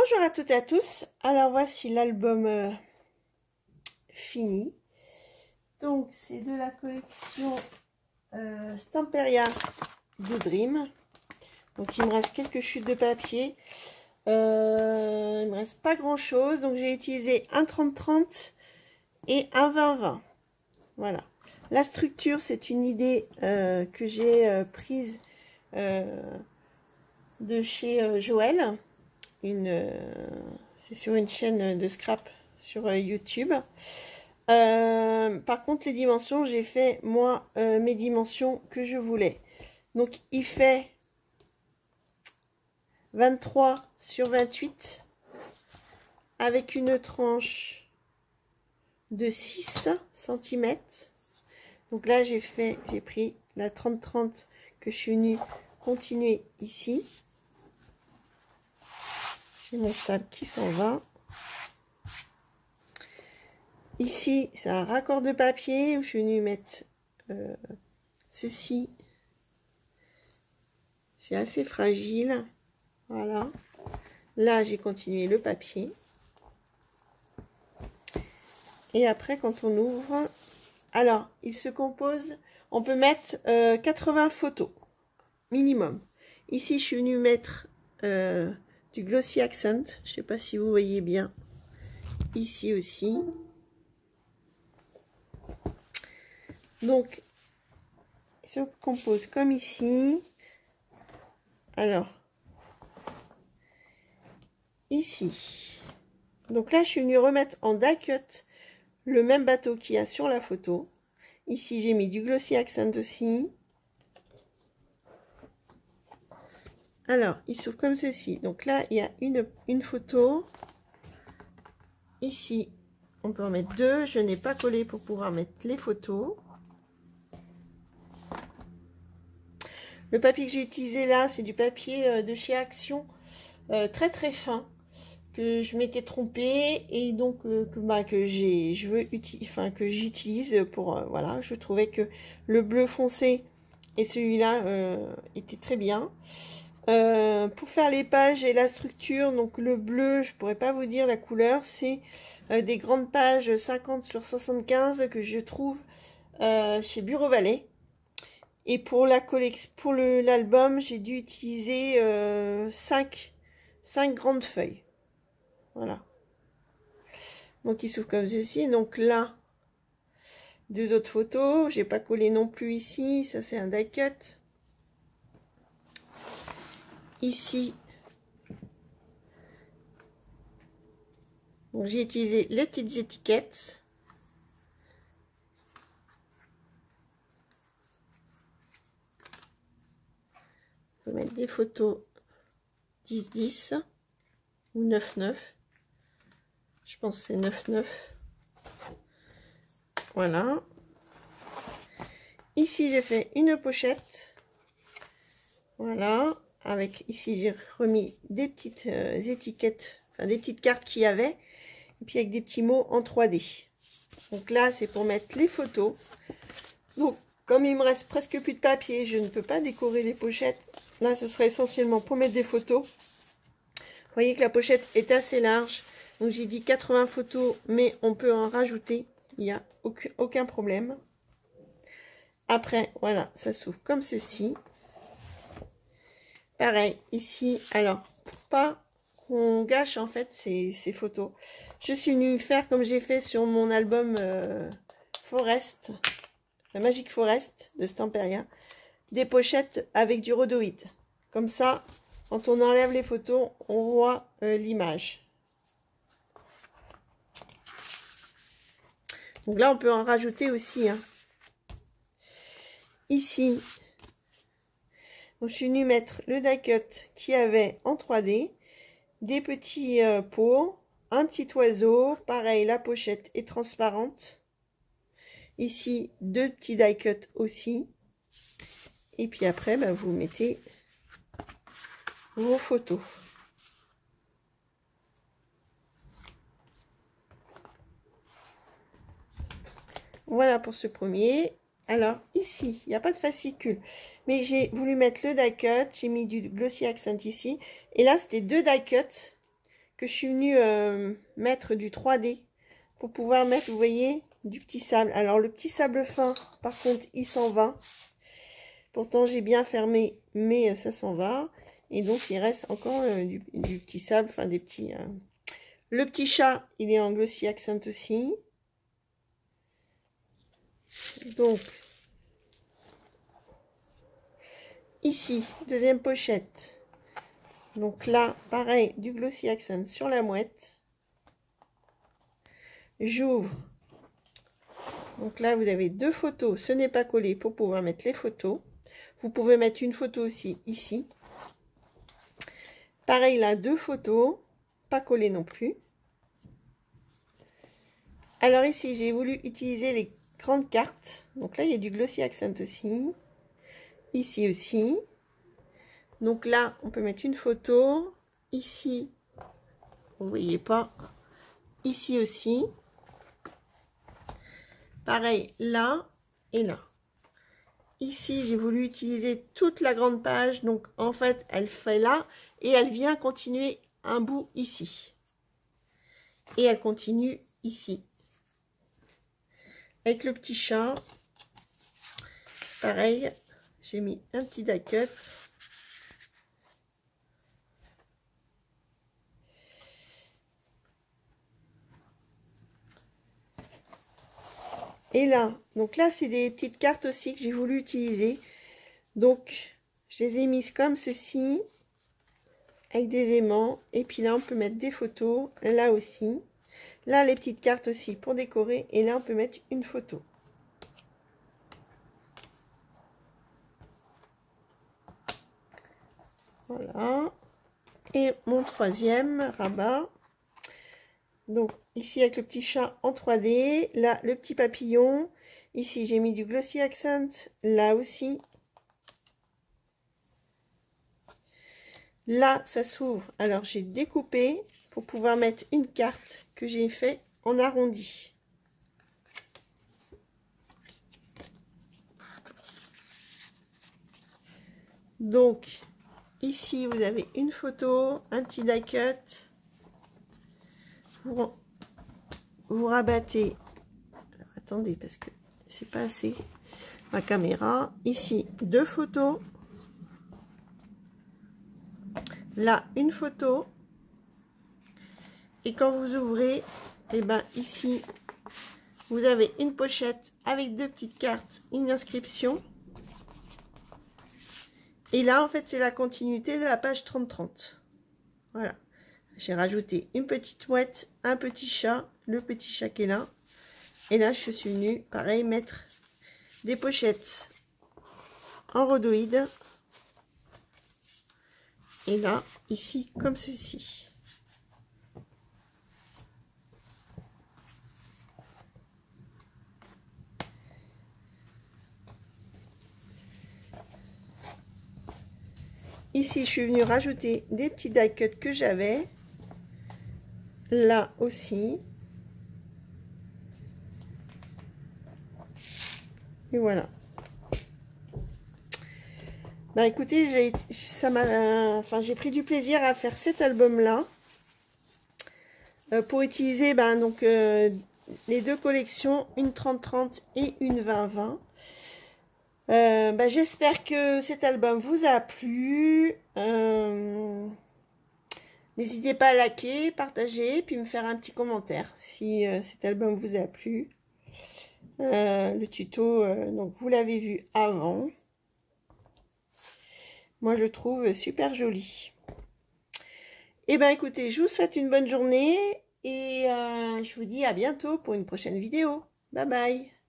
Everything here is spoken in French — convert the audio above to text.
Bonjour à toutes et à tous. Alors voici l'album fini. Donc c'est de la collection Stamperia Blue Dream. Donc il me reste quelques chutes de papier. Il me reste pas grand chose. Donc j'ai utilisé un 30-30 et un 20-20. Voilà. La structure, c'est une idée que j'ai prise de chez Joël. C'est sur une chaîne de scrap sur YouTube. Par contre, les dimensions, j'ai fait moi mes dimensions que je voulais. Donc, il fait 23 sur 28 avec une tranche de 6 cm. Donc là, j'ai pris la 30-30 que je suis venue continuer ici. J'ai mon sable qui s'en va. Ici, c'est un raccord de papier où je suis venue mettre ceci. C'est assez fragile. Voilà. Là, j'ai continué le papier. Et après, quand on ouvre... Alors, il se compose... On peut mettre 80 photos. Minimum. Ici, je suis venue mettre du Glossy Accent. Je ne sais pas si vous voyez bien. Ici aussi. Donc, il se compose comme ici. Alors, ici. Donc là, je suis venue remettre en die cut le même bateau qu'il y a sur la photo. Ici, j'ai mis du Glossy Accent aussi. Alors, il s'ouvre comme ceci. Donc là, il y a une photo. Ici, on peut en mettre deux. Je n'ai pas collé pour pouvoir mettre les photos. Le papier que j'ai utilisé là, c'est du papier de chez Action, très très fin, que je m'étais trompée et donc que j'utilise pour voilà. Je trouvais que le bleu foncé et celui-là étaient très bien. Pour faire les pages et la structure, donc le bleu, je pourrais pas vous dire la couleur, c'est des grandes pages 50 sur 75 que je trouve chez Bureau Vallée. Et pour la collection, pour l'album, j'ai dû utiliser 5 grandes feuilles. Voilà. Donc il s'ouvre comme ceci. Donc là, deux autres photos. J'ai pas collé non plus ici. Ça c'est un die cut. Ici, donc j'ai utilisé les petites étiquettes. On peut mettre des photos 10-10 ou 9-9. Je pense que c'est 9-9. Voilà. Ici, j'ai fait une pochette. Voilà. Avec ici, j'ai remis des petites étiquettes, enfin des petites cartes qu'il y avait. Et puis avec des petits mots en 3D. Donc là, c'est pour mettre les photos. Donc, comme il me reste presque plus de papier, je ne peux pas décorer les pochettes. Là, ce serait essentiellement pour mettre des photos. Vous voyez que la pochette est assez large. Donc, j'ai dit 80 photos, mais on peut en rajouter. Il n'y a aucun problème. Après, voilà, ça s'ouvre comme ceci. Pareil, ici, alors, pour pas qu'on gâche, en fait, ces photos, je suis venue faire comme j'ai fait sur mon album Forest, la Magic Forest de Stamperia, des pochettes avec du rhodoïde. Comme ça, quand on enlève les photos, on voit l'image. Donc là, on peut en rajouter aussi. Hein. Ici, donc je suis venue mettre le die cut qui avait en 3D, des petits pots, un petit oiseau. Pareil, la pochette est transparente. Ici, deux petits die cut aussi. Et puis après, bah, vous mettez vos photos. Voilà pour ce premier. Alors ici, il n'y a pas de fascicule. Mais j'ai voulu mettre le die cut. J'ai mis du Glossy Accent ici. Et là, c'était deux die cut que je suis venue mettre du 3D pour pouvoir mettre, vous voyez, du petit sable. Alors le petit sable fin, par contre, il s'en va. Pourtant, j'ai bien fermé, mais ça s'en va. Et donc, il reste encore du petit sable, enfin des petits... Le petit chat, il est en Glossy Accent aussi. Donc, ici, deuxième pochette. Donc là, pareil, du Glossy Accent sur la mouette. J'ouvre. Donc là, vous avez 2 photos. Ce n'est pas collé pour pouvoir mettre les photos. Vous pouvez mettre une photo aussi ici. Pareil là, 2 photos. Pas collées non plus. Alors ici, j'ai voulu utiliser les grandes cartes. Donc là, il y a du Glossy Accent aussi. Ici aussi. Donc là, on peut mettre une photo. Ici, vous voyez pas. Ici aussi. Pareil, là et là. Ici, j'ai voulu utiliser toute la grande page. Donc, en fait, elle fait là. Et elle vient continuer un bout ici. Et elle continue ici. Avec le petit chat. Pareil, j'ai mis un petit die cut. Et là, donc là, c'est des petites cartes aussi que j'ai voulu utiliser. Donc, je les ai mises comme ceci, avec des aimants. Et puis là, on peut mettre des photos, là aussi. Là, les petites cartes aussi pour décorer. Et là, on peut mettre une photo. Voilà. Et mon troisième rabat. Donc, ici, avec le petit chat en 3D. Là, le petit papillon. Ici, j'ai mis du Glossy Accent. Là aussi. Là, ça s'ouvre. Alors, j'ai découpé pour pouvoir mettre une carte que j'ai fait en arrondi. Donc, ici, vous avez une photo, un petit die cut. Vous rabattez. Alors, attendez, parce que c'est pas assez ma caméra. Ici, 2 photos. Là, une photo. Et quand vous ouvrez, et ben ici, vous avez une pochette avec 2 petites cartes, une inscription. Et là, en fait, c'est la continuité de la page 30-30. Voilà. J'ai rajouté une petite mouette, un petit chat, le petit chat qui est là. Et là, je suis venue, pareil, mettre des pochettes en rhodoïde. Et là, ici, comme ceci. Ici, je suis venue rajouter des petits die cuts que j'avais. Là aussi. Et voilà. Bah écoutez, j'ai pris du plaisir à faire cet album-là. Pour utiliser les 2 collections, une 30-30 et une 20-20. J'espère que cet album vous a plu. N'hésitez pas à liker, partager, puis me faire un petit commentaire si cet album vous a plu. Le tuto, donc vous l'avez vu avant. Moi, je trouve super joli. Et ben écoutez, je vous souhaite une bonne journée et je vous dis à bientôt pour une prochaine vidéo. Bye bye.